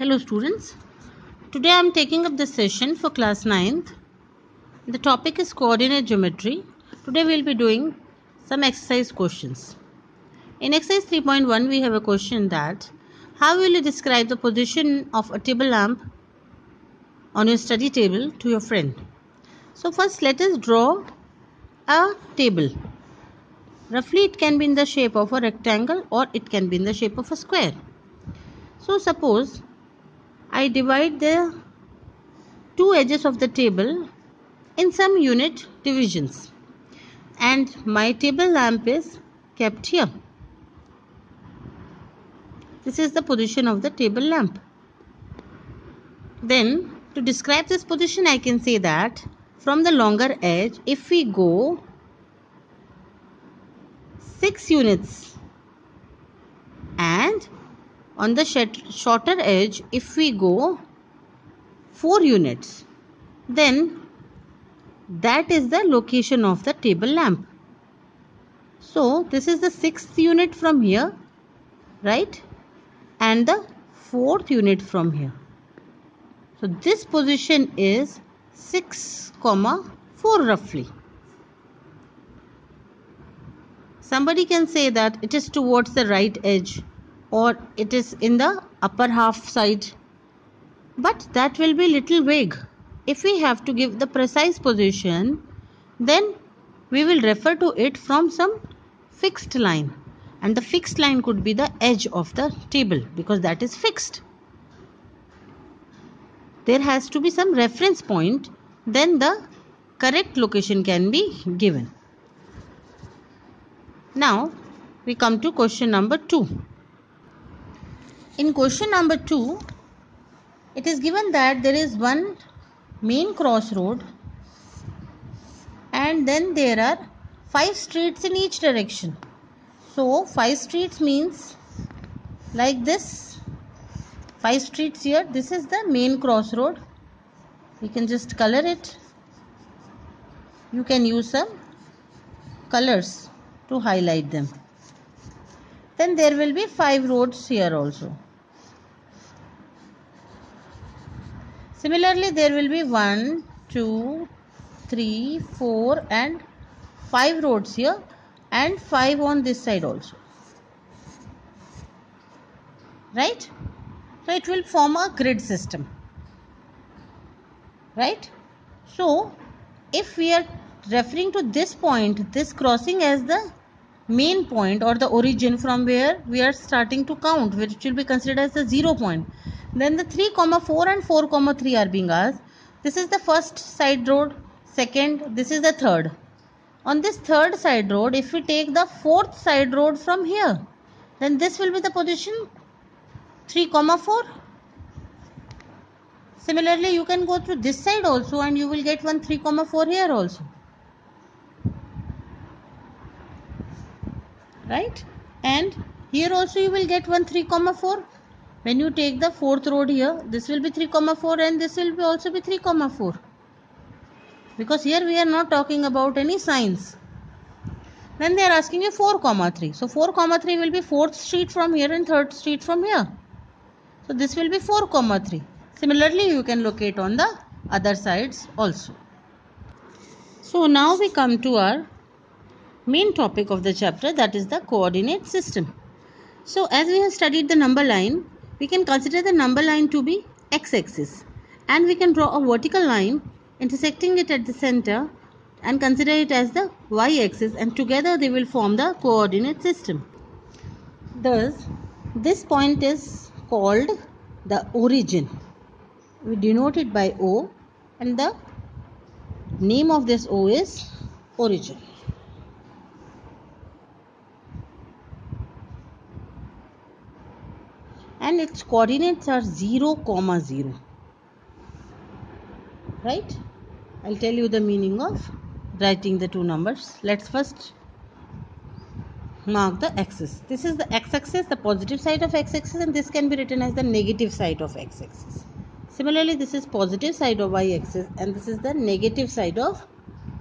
Hello students, today I am taking up the session for class 9th. The topic is coordinate geometry. Today we will be doing some exercise questions. In exercise 3.1 we have a question that how will you describe the position of a table lamp on your study table to your friend? So first let us draw a table. Roughly it can be in the shape of a rectangle or it can be in the shape of a square. So suppose I divide the two edges of the table in some unit divisions and my table lamp is kept here. This is the position of the table lamp. Then to describe this position I can say that from the longer edge if we go 6 units and on the shorter edge if we go 4 units, then that is the location of the table lamp. So this is the 6th unit from here, right, and the 4th unit from here. So this position is 6, 4 roughly. Somebody can say that it is towards the right edge or it is in the upper half side, but that will be little vague. If we have to give the precise position, then we will refer to it from some fixed line, and the fixed line could be the edge of the table because that is fixed. There has to be some reference point, then the correct location can be given. Now we come to question number 2. In question number 2, it is given that there is one main crossroad and then there are 5 streets in each direction. So 5 streets means like this, 5 streets here. This is the main crossroad. We can just color it. You can use some colors to highlight them. Then there will be 5 roads here also. Similarly, there will be 1, 2, 3, 4 and 5 roads here and 5 on this side also. Right? So it will form a grid system. Right? So if we are referring to this point, this crossing as the main point or the origin from where we are starting to count, which will be considered as the 0 point, then the 3, 4 and 4, 3 are being asked. This is the first side road, second, this is the third. On this third side road, if we take the fourth side road from here, then this will be the position 3, 4. Similarly, you can go through this side also and you will get one 3, 4 here also. Right? And here also you will get one 3, 4. When you take the fourth road here, this will be 3, 4 and this will also be 3, 4. Because here we are not talking about any signs. Then they are asking you 4, 3. So 4, 3 will be 4th street from here and 3rd street from here. So this will be 4, 3. Similarly, you can locate on the other sides also. So now we come to our main topic of the chapter, that is the coordinate system. So as we have studied the number line, we can consider the number line to be x-axis and we can draw a vertical line intersecting it at the center and consider it as the y-axis, and together they will form the coordinate system. Thus, this point is called the origin. We denote it by O and the name of this O is origin. And its coordinates are 0, 0. Right? I'll tell you the meaning of writing the two numbers. Let's first mark the axis. This is the x-axis, the positive side of x-axis, and this can be written as the negative side of x-axis. Similarly, this is positive side of y-axis and this is the negative side of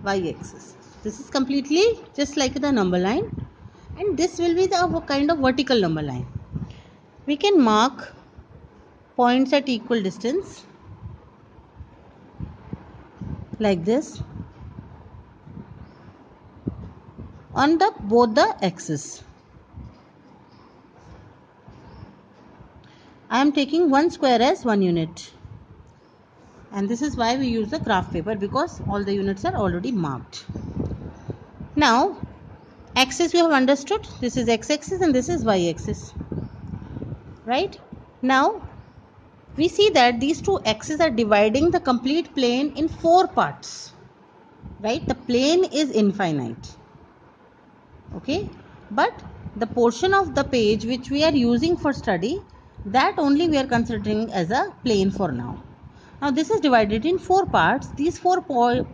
y-axis. This is completely just like the number line, and this will be the kind of vertical number line. We can mark points at equal distance like this on the both the axes. I am taking one square as 1 unit, and this is why we use the graph paper, because all the units are already marked. Now axis we have understood, this is x-axis and this is y-axis, right? Now we see that these two axes are dividing the complete plane in 4 parts, right? The plane is infinite, okay, but the portion of the page which we are using for study, that only we are considering as a plane for now. Now this is divided in 4 parts. These 4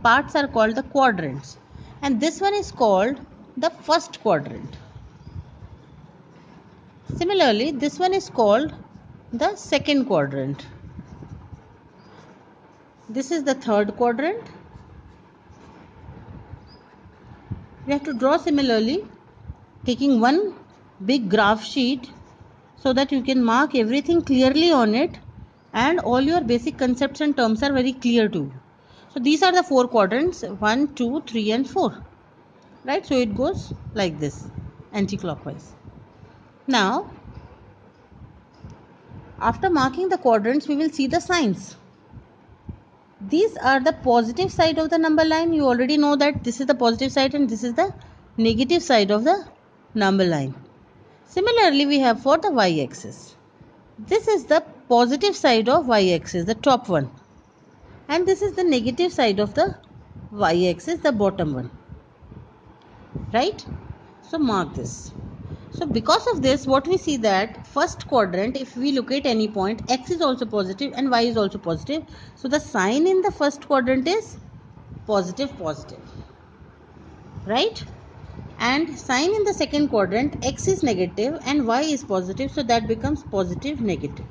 parts are called the quadrants, and this one is called the first quadrant. Similarly, this one is called the second quadrant. This is the third quadrant. We have to draw similarly, taking one big graph sheet so that you can mark everything clearly on it and all your basic concepts and terms are very clear to you. So these are the 4 quadrants, 1, 2, 3 and 4, right? So it goes like this, anti-clockwise. Now after marking the quadrants, we will see the signs. These are the positive side of the number line. You already know that this is the positive side and this is the negative side of the number line. Similarly, we have for the y-axis. This is the positive side of y-axis, the top one. And this is the negative side of the y-axis, the bottom one. Right? So mark this. So because of this, what we see that first quadrant, if we locate any point, x is also positive and y is also positive. So the sign in the first quadrant is positive, positive. Right? And sign in the second quadrant, x is negative and y is positive. So that becomes positive, negative.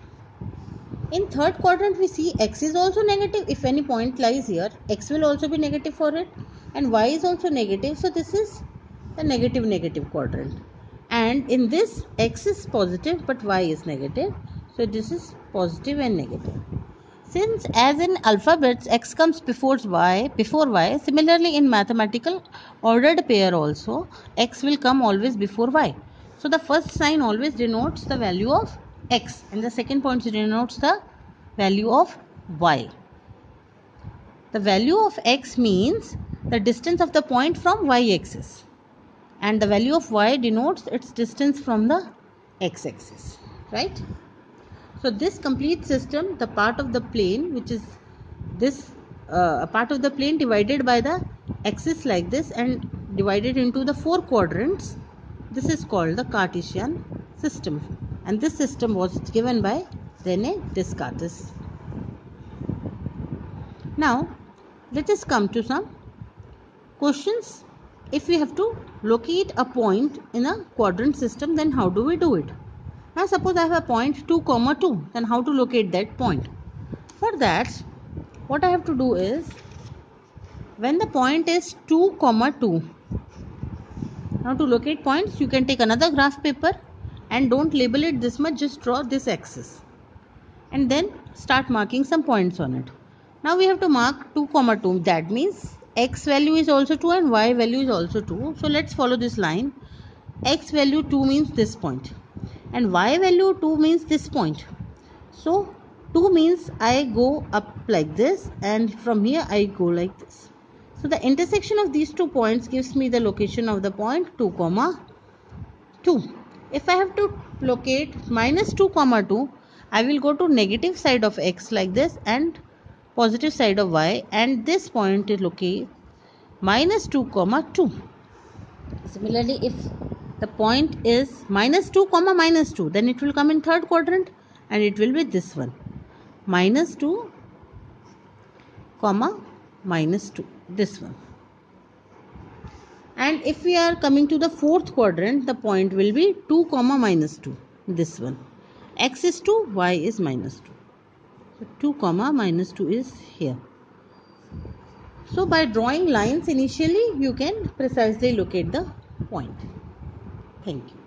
In third quadrant, we see x is also negative. If any point lies here, x will also be negative for it. And y is also negative. So this is the negative, negative quadrant. And in this, x is positive but y is negative. So this is positive and negative. Since as in alphabets x comes before y, similarly in mathematical ordered pair also x will come always before y. So the first sign always denotes the value of x and the second point denotes the value of y. The value of x means the distance of the point from y-axis, and the value of y denotes its distance from the x-axis, right? So this complete system, the part of the plane which is this part of the plane divided by the axis like this and divided into the 4 quadrants, this is called the Cartesian system, and this system was given by René Descartes. Now let us come to some questions. If we have to locate a point in a quadrant system, then how do we do it? Now suppose I have a point 2, 2, then how to locate that point? For that, what I have to do is, when the point is 2, 2, now to locate points, you can take another graph paper and don't label it this much, just draw this axis and then start marking some points on it. Now we have to mark 2, 2, that means x value is also 2 and y value is also 2. So let's follow this line. X value 2 means this point and y value 2 means this point. So 2 means I go up like this and from here I go like this. So the intersection of these 2 points gives me the location of the point 2, 2. If I have to locate minus 2, 2, I will go to negative side of x like this and positive side of y, and this point is located minus 2, 2. Similarly, if the point is minus 2, minus 2, then it will come in third quadrant and it will be this one, minus 2, minus 2, this one. And if we are coming to the fourth quadrant, the point will be 2, minus 2, this one. X is 2, y is minus 2. So 2, minus 2 is here. So by drawing lines initially, you can precisely locate the point. Thank you.